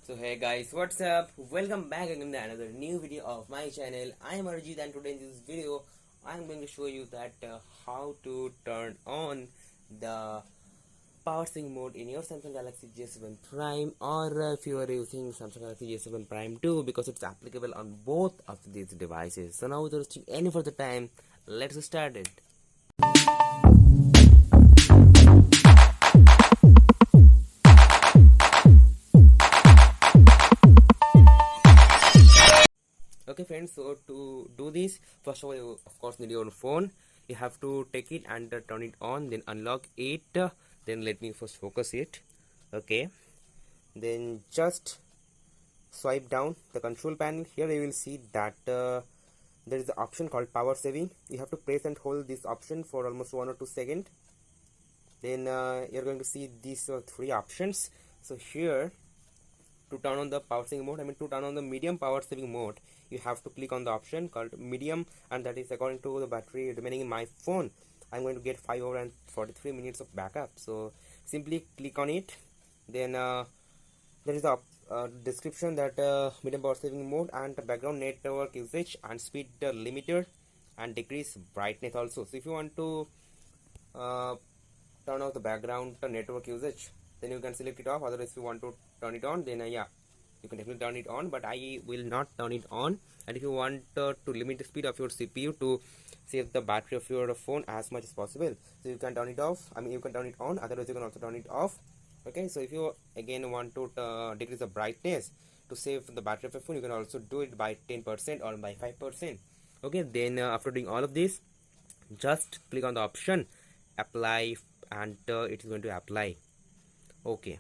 So hey guys, what's up? Welcome back again to another new video of my channel. I am Arjit and today in this video I am going to show you that how to turn on the power sync mode in your Samsung Galaxy J7 Prime, or if you are using Samsung Galaxy J7 Prime 2, because it's applicable on both of these devices. So now without wasting any further time, let's get started. Okay friends, so to do this, first of all you of course need your phone. You have to take it and turn it on, then unlock it, then let me first focus it. Okay, then just swipe down the control panel. Here you will see that there is an option called power saving. You have to press and hold this option for almost 1 or 2 seconds. Then you're going to see these three options. So here, to turn on the power saving mode, to turn on the medium power saving mode, you have to click on the option called medium, and that is according to the battery remaining in my phone. I'm going to get 5 hours and 43 minutes of backup. So simply click on it. Then there is a description that medium power saving mode and background network usage and speed limiter and decrease brightness also. So if you want to turn off the background network usage, then you can select it off. Otherwise if you want to turn it on, then yeah, you can definitely turn it on, but I will not turn it on. And if you want to limit the speed of your CPU to save the battery of your phone as much as possible, so you can turn it off. You can turn it on, otherwise you can also turn it off. Okay, so if you again want to decrease the brightness to save the battery of your phone, you can also do it by 10% or by 5%. Okay, then after doing all of this, just click on the option apply, and it is going to apply. Okay,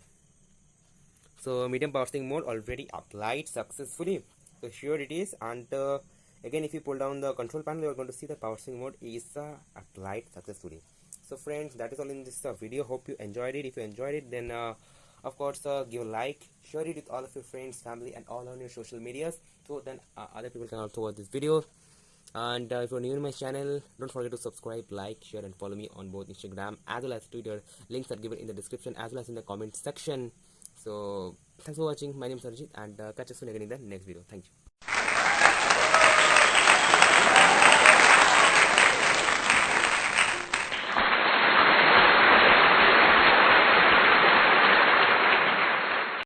so medium power saving mode already applied successfully. So here it is, and again if you pull down the control panel, you are going to see the power saving mode is applied successfully. So friends, that is all in this video. Hope you enjoyed it. If you enjoyed it, then of course give a like, share it with all of your friends, family, and all on your social medias, so then other people can also watch this video. And if you're new to my channel, don't forget to subscribe, like, share, and follow me on both Instagram as well as Twitter. Links are given in the description as well as in the comment section. So thanks for watching. My name is Arjit, and catch us soon again in the next video. Thank you.